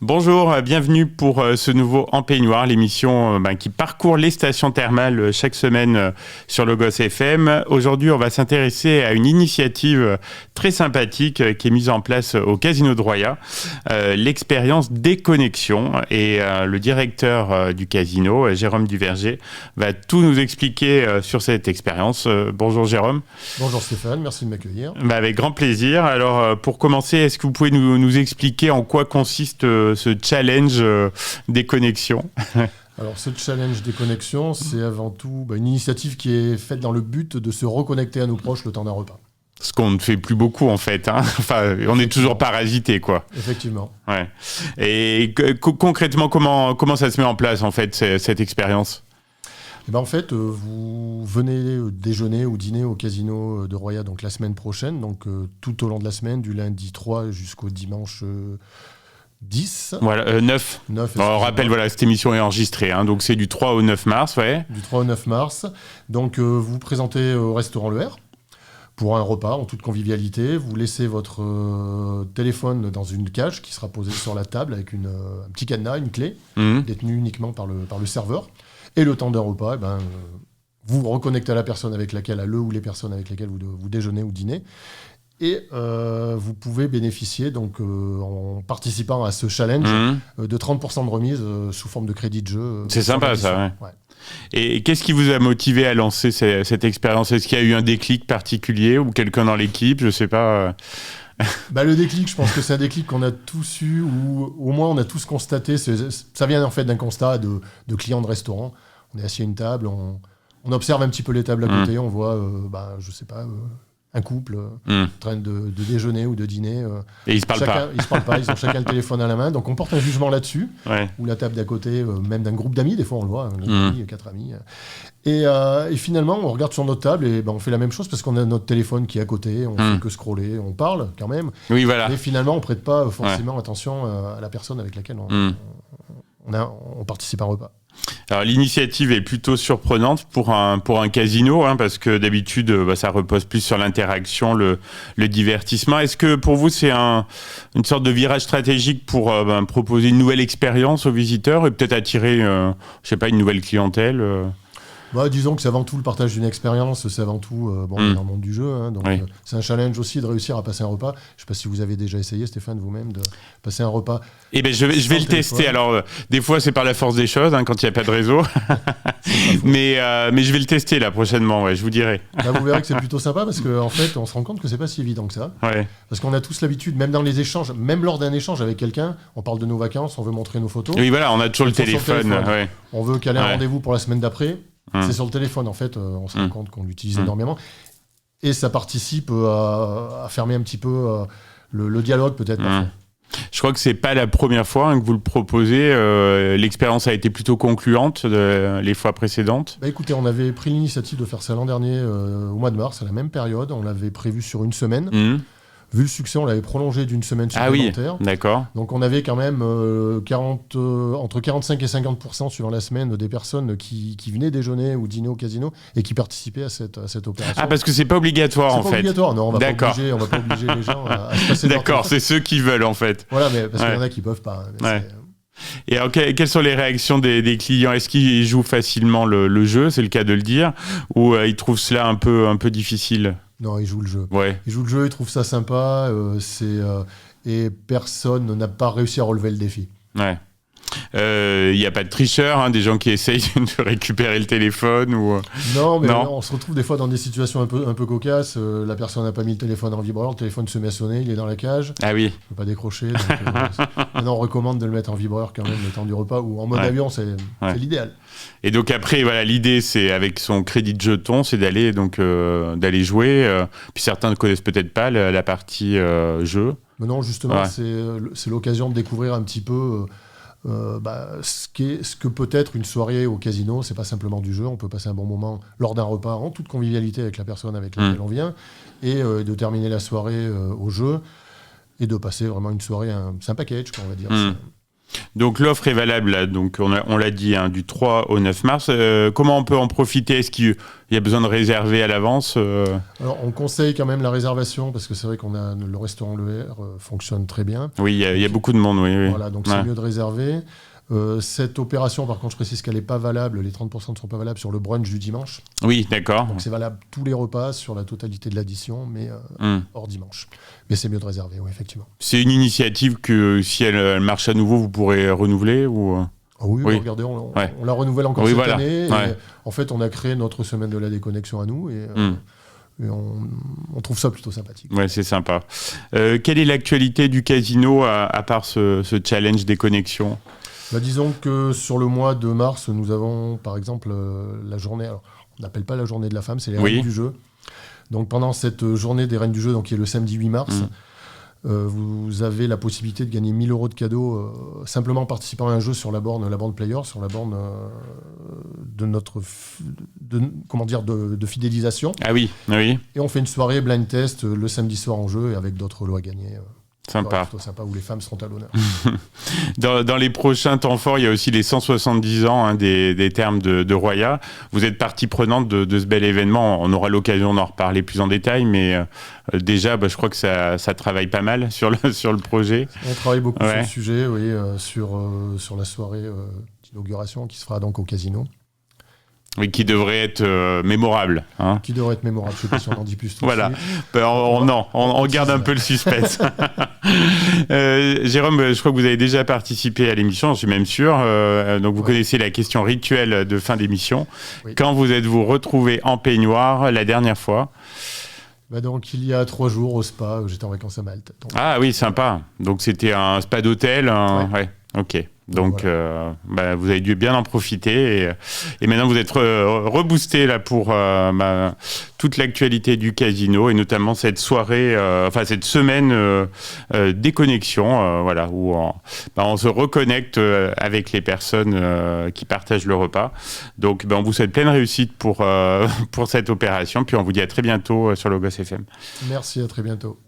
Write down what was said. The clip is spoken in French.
Bonjour, bienvenue pour ce nouveau En Peignoir, l'émission qui parcourt les stations thermales chaque semaine sur Logos FM. Aujourd'hui, on va s'intéresser à une initiative très sympathique qui est mise en place au Casino de Roya, l'expérience Déconnexion. Et le directeur du casino, Jérôme Duverger, va tout nous expliquer sur cette expérience. Bonjour Jérôme. Bonjour Stéphane, merci de m'accueillir. Avec grand plaisir. Alors, pour commencer, est-ce que vous pouvez nous expliquer en quoi consiste ce challenge Déconnexion? Alors, ce challenge Déconnexion, c'est avant tout une initiative qui est faite dans le but de se reconnecter à nos proches le temps d'un repas. Ce qu'on ne fait plus beaucoup, en fait. Enfin, on est toujours parasité, quoi. Effectivement. Ouais. Et concrètement, comment ça se met en place, en fait, cette expérience? En fait, vous venez déjeuner ou dîner au Casino de Roya donc, la semaine prochaine, donc tout au long de la semaine, du lundi 3 jusqu'au dimanche 10. Voilà, 9. On rappelle, cette émission est enregistrée, donc c'est du 3 au 9 mars, ouais. Du 3 au 9 mars. Donc, vous vous présentez au restaurant Le R pour un repas en toute convivialité. Vous laissez votre téléphone dans une cage qui sera posée sur la table avec un petit cadenas, une clé, détenue uniquement par le serveur. Et le temps d'un repas, vous vous reconnectez à la personne avec laquelle, à le ou les personnes avec lesquelles vous déjeunez ou dînez. Et vous pouvez bénéficier, donc, en participant à ce challenge, de 30% de remise sous forme de crédit de jeu. C'est sympa, ça, ouais. Et qu'est-ce qui vous a motivé à lancer cette expérience? Est-ce qu'il y a eu un déclic particulier ou quelqu'un dans l'équipe? Je sais pas. Le déclic, je pense que c'est un déclic qu'on a tous eu, ou au moins on a tous constaté. Ça vient en fait d'un constat de clients de restaurant. On est assis à une table, on observe un petit peu les tables à côté, on voit, je sais pas, un couple en train de déjeuner ou de dîner. Et ils se parlent pas. Ils se parlent pas, ils ont chacun le téléphone à la main. Donc on porte un jugement là-dessus. Ouais. Ou la table d'à côté, même d'un groupe d'amis, des fois on le voit, amis, 4 amis. Et finalement, on regarde sur notre table et on fait la même chose parce qu'on a notre téléphone qui est à côté, on fait que scroller, on parle quand même. Oui, voilà. Mais finalement, on prête pas forcément attention à la personne avec laquelle on participe à un repas. Alors l'initiative est plutôt surprenante pour un casino, parce que d'habitude ça repose plus sur l'interaction, le divertissement. Est-ce que pour vous c'est une sorte de virage stratégique pour proposer une nouvelle expérience aux visiteurs et peut-être attirer une nouvelle clientèle disons que c'est avant tout le partage d'une expérience, c'est avant tout dans le monde du jeu. C'est un challenge aussi de réussir à passer un repas. Je ne sais pas si vous avez déjà essayé, Stéphane, vous-même, de passer un repas. Je vais le tester. Alors, des fois, c'est par la force des choses, quand il n'y a pas de réseau. mais je vais le tester là prochainement, je vous dirai. Vous verrez que c'est plutôt sympa parce qu'en fait, on se rend compte que c'est pas si évident que ça. Ouais. Parce qu'on a tous l'habitude, même dans les échanges, même lors d'un échange avec quelqu'un, on parle de nos vacances, on veut montrer nos photos. Oui, voilà, on a toujours le téléphone. Ouais. On veut caler un rendez-vous pour la semaine d'après. C'est sur le téléphone, en fait, on se rend compte qu'on l'utilise énormément. Et ça participe à fermer un petit peu le dialogue, peut-être. Je crois que c'est pas la première fois que vous le proposez. L'expérience a été plutôt concluante les fois précédentes. Écoutez, on avait pris l'initiative de faire ça l'an dernier, au mois de mars, à la même période. On l'avait prévu sur une semaine. Vu le succès, on l'avait prolongé d'une semaine supplémentaire. Ah oui, d'accord. Donc on avait quand même entre 45 et 50% suivant la semaine des personnes qui venaient déjeuner ou dîner au casino et qui participaient à cette opération. Ah, parce que c'est pas obligatoire en fait. C'est pas obligatoire, non, on va pas obliger les gens à se passer. D'accord, c'est ceux qui veulent en fait. Voilà, mais parce qu'il y en a qui peuvent pas. Et alors, quelles sont les réactions des clients? Est-ce qu'ils jouent facilement le jeu, c'est le cas de le dire, ou ils trouvent cela un peu difficile? Non, ils jouent le jeu. Ouais. Ils jouent le jeu, ils trouvent ça sympa, et personne n'a pas réussi à relever le défi. Ouais. Il n'y a pas de tricheurs, des gens qui essayent de récupérer le téléphone ou... Non, mais on se retrouve des fois dans des situations un peu cocasses. La personne n'a pas mis le téléphone en vibreur, le téléphone se met à sonner, il est dans la cage. Ah oui. Il ne peut pas décrocher. Donc, maintenant, on recommande de le mettre en vibreur quand même le temps du repas, ou en mode avion, c'est l'idéal. Et donc après, l'idée, c'est avec son crédit de jeton, c'est d'aller jouer. Puis certains ne connaissent peut-être pas la partie jeu. Mais non, justement, c'est l'occasion de découvrir un petit peu... ce que peut être une soirée au casino. C'est pas simplement du jeu, on peut passer un bon moment lors d'un repas en toute convivialité avec la personne avec laquelle on vient, et de terminer la soirée au jeu, et de passer vraiment une soirée, c'est un package, on va dire. Donc l'offre est valable, là, donc on l'a dit, hein, du 3 au 9 mars. Comment on peut en profiter? Est-ce qu'il y a besoin de réserver à l'avance? Alors, on conseille quand même la réservation parce que c'est vrai le restaurant Le R fonctionne très bien. Oui, il y a beaucoup de monde, oui. Voilà, donc c'est mieux de réserver. Cette opération, par contre, je précise qu'elle n'est pas valable, les 30% ne sont pas valables sur le brunch du dimanche. Oui, d'accord. Donc c'est valable tous les repas sur la totalité de l'addition, mais hors dimanche. Mais c'est mieux de réserver, oui, effectivement. C'est une initiative que, si elle marche à nouveau, vous pourrez renouveler ou... Oui, bah, regardez, on la renouvelle encore cette année. Et en fait, on a créé notre semaine de la déconnexion à nous et on trouve ça plutôt sympathique. Ouais, c'est sympa. Quelle est l'actualité du casino à part ce challenge déconnexion? Bah, disons que sur le mois de mars, nous avons par exemple la journée, alors, on n'appelle pas la journée de la femme, c'est les Reines du Jeu. Donc pendant cette journée des Reines du Jeu, donc, qui est le samedi 8 mars, vous avez la possibilité de gagner 1 000 € de cadeaux simplement en participant à un jeu sur la borne Player, sur la borne de fidélisation. Ah oui. Et on fait une soirée blind test le samedi soir en jeu et avec d'autres lots à gagner. Sympa. Plutôt sympa, où les femmes seront à l'honneur. Dans les prochains temps forts, il y a aussi les 170 ans des termes de Roya. Vous êtes partie prenante de ce bel événement. On aura l'occasion d'en reparler plus en détail, mais déjà, je crois que ça travaille pas mal sur le projet. On travaille beaucoup sur le sujet, oui, sur la soirée d'inauguration qui se fera donc au casino. Oui, qui devrait être mémorable. Hein. Qui devrait être mémorable, je ne sais pas si on en dit plus tout voilà. de suite. On garde un peu le suspense. Jérôme, je crois que vous avez déjà participé à l'émission, je suis même sûr. Donc vous connaissez la question rituelle de fin d'émission. Oui. Quand vous êtes-vous retrouvé en peignoir la dernière fois? Donc il y a 3 jours au spa, j'étais en vacances à Malte. Donc... Ah oui, sympa. Donc c'était un spa d'hôtel. Ouais. Ok. Donc, voilà. Vous avez dû bien en profiter et maintenant vous êtes reboosté là pour toute l'actualité du casino et notamment cette soirée, cette semaine déconnexion, voilà, où on se reconnecte avec les personnes qui partagent le repas. Donc, on vous souhaite pleine réussite pour cette opération, puis on vous dit à très bientôt sur Logos FM. Merci, à très bientôt.